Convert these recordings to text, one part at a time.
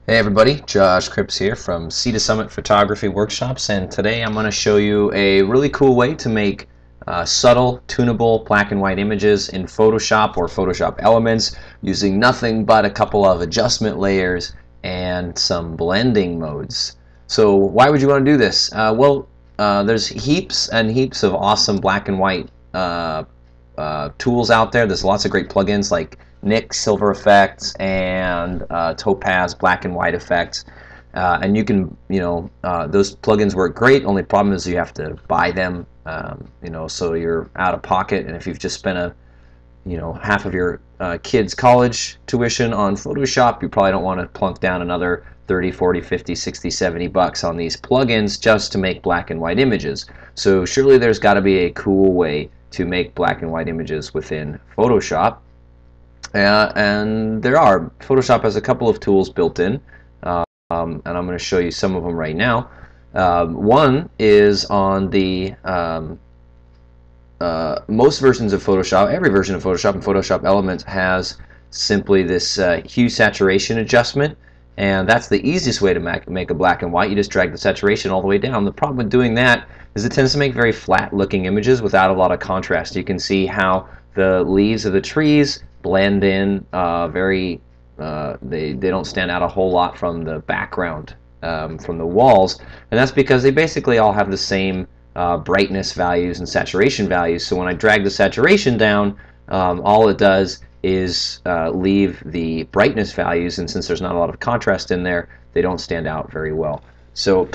Hey everybody, Josh Cripps here from Sea to Summit Photography Workshops, and today I'm going to show you a really cool way to make subtle, tunable black and white images in Photoshop or Photoshop Elements using nothing but a couple of adjustment layers and some blending modes. So why would you want to do this? There's heaps and heaps of awesome black and white tools out there. There's lots of great plugins like Nick Silver Effects and Topaz Black and White Effects, and you can, those plugins work great. Only problem is you have to buy them, so you're out of pocket. And if you've just spent half of your kids' college tuition on Photoshop, you probably don't want to plunk down another 30, 40, 50, 60, 70 bucks on these plugins just to make black and white images. So surely there's got to be a cool way to make black and white images within Photoshop. And there are. Photoshop has a couple of tools built in, and I'm going to show you some of them right now. One is on the most versions of Photoshop. Every version of Photoshop and Photoshop Elements has simply this hue saturation adjustment, and that's the easiest way to make a black and white. You just drag the saturation all the way down. The problem with doing that is it tends to make very flat looking images without a lot of contrast. You can see how the leaves of the trees blend in they don't stand out a whole lot from the background, from the walls, and that's because they basically all have the same brightness values and saturation values. So when I drag the saturation down, all it does is leave the brightness values, and since there's not a lot of contrast in there, they don't stand out very well. So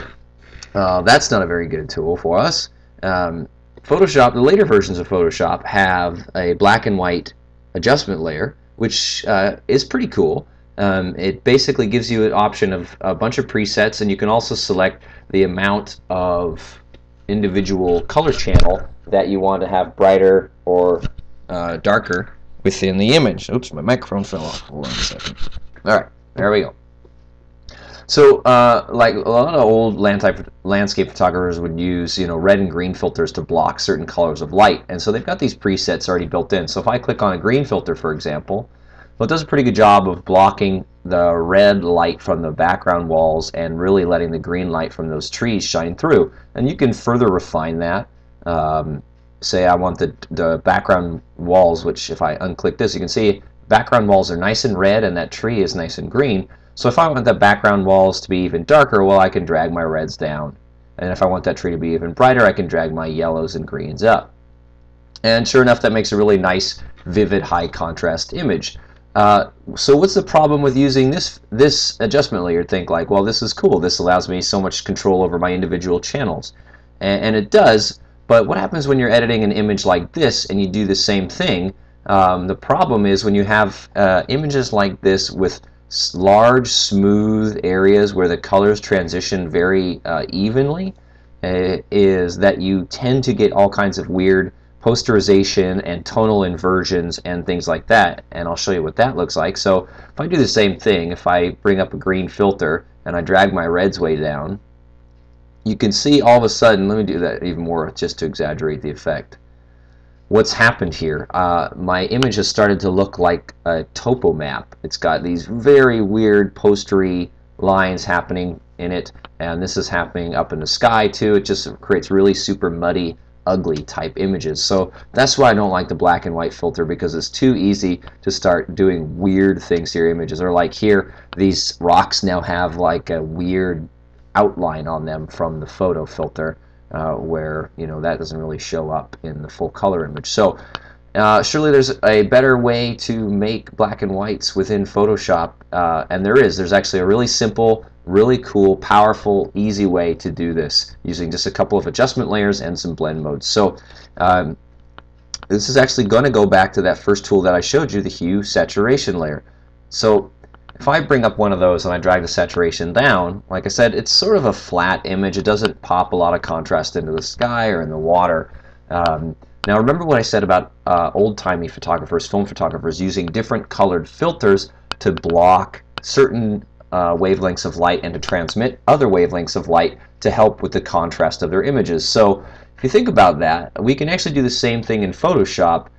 that's not a very good tool for us. Photoshop, the later versions of Photoshop have a black and white adjustment layer, which is pretty cool. It basically gives you an option of a bunch of presets, and you can also select the amount of individual color channel that you want to have brighter or darker within the image. Oops, my microphone fell off. Hold on a second. Alright, there we go. So, like a lot of old landscape photographers would use, red and green filters to block certain colors of light, and so they've got these presets already built in. So if I click on a green filter, for example, well, it does a pretty good job of blocking the red light from the background walls and really letting the green light from those trees shine through. And you can further refine that. Say I want the background walls, which if I unclick this, you can see background walls are nice and red, and that tree is nice and green. So if I want the background walls to be even darker, well, I can drag my reds down. And if I want that tree to be even brighter, I can drag my yellows and greens up. And sure enough, that makes a really nice, vivid, high contrast image. So what's the problem with using this adjustment layer? Think like, well, this is cool. This allows me so much control over my individual channels. And it does, but what happens when you're editing an image like this and you do the same thing? The problem is when you have images like this with large smooth areas where the colors transition very evenly, is that you tend to get all kinds of weird posterization and tonal inversions and things like that, and I'll show you what that looks like. So if I do the same thing, if I bring up a green filter and I drag my reds way down, you can see all of a sudden, let me do that even more just to exaggerate the effect. What's happened here? My image has started to look like a topo map. It's got these very weird postery lines happening in it, and this is happening up in the sky too. It just creates really super muddy, ugly type images. So that's why I don't like the black and white filter, because it's too easy to start doing weird things to your images. Or like here, these rocks now have like a weird outline on them from the photo filter. Where that doesn't really show up in the full color image. So surely there's a better way to make black and whites within Photoshop, and there's actually a really simple, really cool, powerful, easy way to do this using just a couple of adjustment layers and some blend modes. So this is actually going to go back to that first tool that I showed you, the Hue Saturation layer. So if I bring up one of those and I drag the saturation down, like I said, it's sort of a flat image. It doesn't pop a lot of contrast into the sky or in the water. Now remember what I said about old-timey photographers, film photographers, using different colored filters to block certain wavelengths of light and to transmit other wavelengths of light to help with the contrast of their images. So if you think about that, we can actually do the same thing in Photoshop.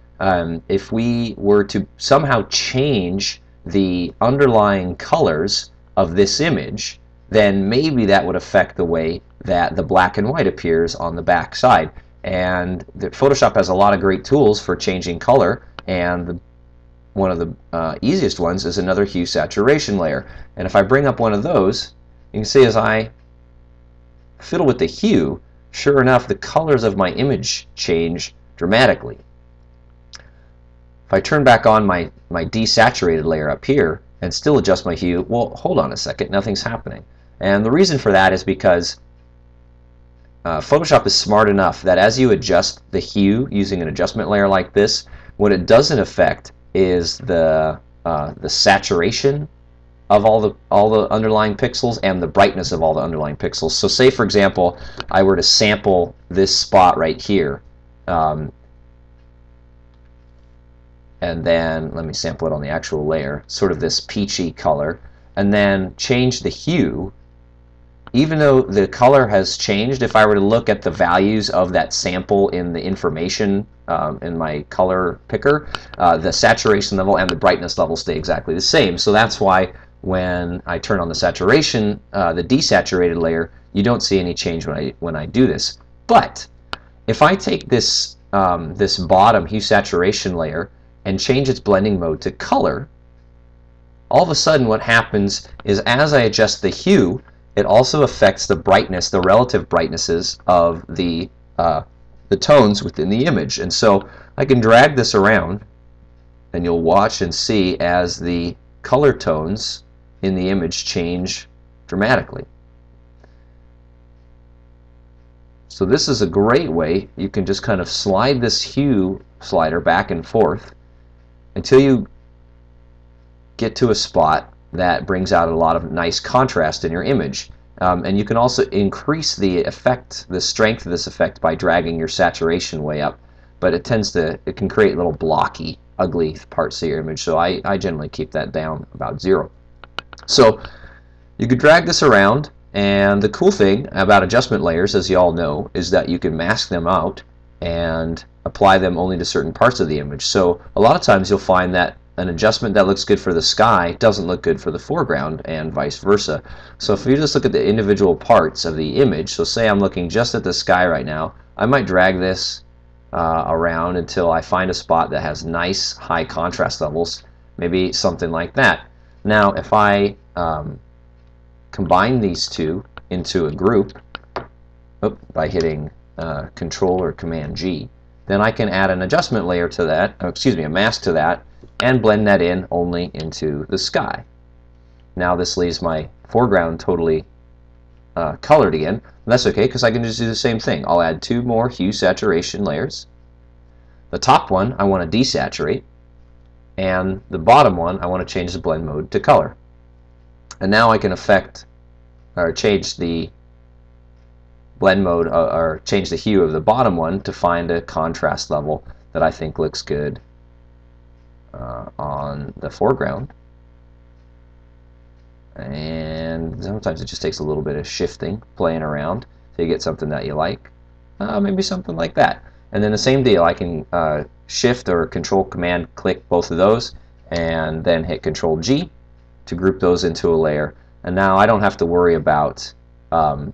If we were to somehow change the underlying colors of this image, then maybe that would affect the way that the black and white appears on the back side. And Photoshop has a lot of great tools for changing color, and one of the easiest ones is another hue saturation layer. And if I bring up one of those, you can see as I fiddle with the hue, sure enough, the colors of my image change dramatically. If I turn back on my desaturated layer up here and still adjust my hue, well, hold on a second, nothing's happening. And the reason for that is because Photoshop is smart enough that as you adjust the hue using an adjustment layer like this, what it doesn't affect is the saturation of all the underlying pixels and the brightness of all the underlying pixels. So say, for example, I were to sample this spot right here, and then let me sample it on the actual layer, sort of this peachy color, and then change the hue. Even though the color has changed, if I were to look at the values of that sample in the information in my color picker, the saturation level and the brightness level stay exactly the same. So that's why when I turn on the saturation, the desaturated layer, you don't see any change when I do this. But if I take this this bottom hue saturation layer and change its blending mode to color, all of a sudden what happens is as I adjust the hue, it also affects the brightness, the relative brightnesses of the tones within the image. And so I can drag this around, and you'll watch and see as the color tones in the image change dramatically. So this is a great way. You can just kind of slide this hue slider back and forth until you get to a spot that brings out a lot of nice contrast in your image. And you can also increase the effect, the strength of this effect, by dragging your saturation way up. But it can create little blocky, ugly parts of your image. So I generally keep that down about 0. So you could drag this around, and the cool thing about adjustment layers, as you all know, is that you can mask them out and apply them only to certain parts of the image. So a lot of times you'll find that an adjustment that looks good for the sky doesn't look good for the foreground, and vice versa. So if you just look at the individual parts of the image, so say I'm looking just at the sky right now, I might drag this around until I find a spot that has nice high contrast levels, maybe something like that. Now if I combine these two into a group by hitting Control or Command G, then I can add an adjustment layer to that, a mask to that, and blend that in only into the sky. Now this leaves my foreground totally colored again. And that's okay, because I can just do the same thing. I'll add 2 more hue saturation layers. The top one I want to desaturate, and the bottom one I want to change the blend mode to color. And now I can affect or change the blend mode or change the hue of the bottom one to find a contrast level that I think looks good on the foreground. And sometimes it just takes a little bit of shifting, playing around, till you get something that you like. Maybe something like that. And then the same deal, I can shift or control command click both of those, and then hit Control G to group those into a layer. And now I don't have to worry about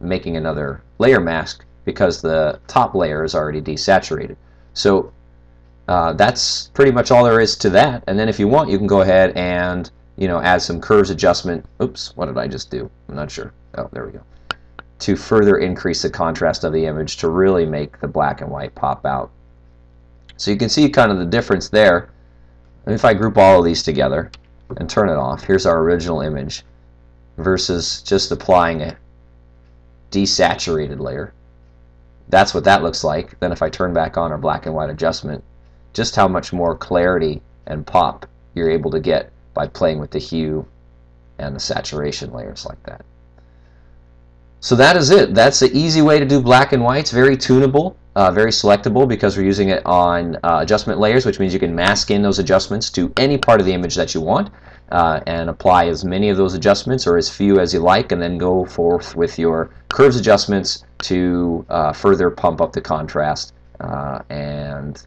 making another layer mask, because the top layer is already desaturated. So that's pretty much all there is to that. And then if you want, you can go ahead and add some curves adjustment. Oops, what did I just do? I'm not sure. Oh, there we go. To further increase the contrast of the image to really make the black and white pop out. So you can see kind of the difference there. And if I group all of these together and turn it off, here's our original image versus just applying a desaturated layer. That's what that looks like. Then if I turn back on our black and white adjustment, just how much more clarity and pop you're able to get by playing with the hue and the saturation layers like that. So that is it. That's the easy way to do black and whites. Very tunable, very selectable, because we're using it on adjustment layers, which means you can mask in those adjustments to any part of the image that you want, and apply as many of those adjustments or as few as you like, and then go forth with your curves adjustments to further pump up the contrast and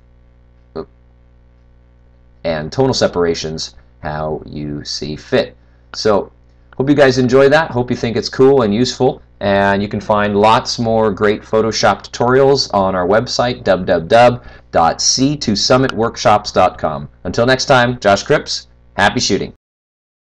tonal separations how you see fit. So Hope you guys enjoy that. Hope you think it's cool and useful. And you can find lots more great Photoshop tutorials on our website, www.c2summitworkshops.com. Until next time, Josh Cripps, happy shooting.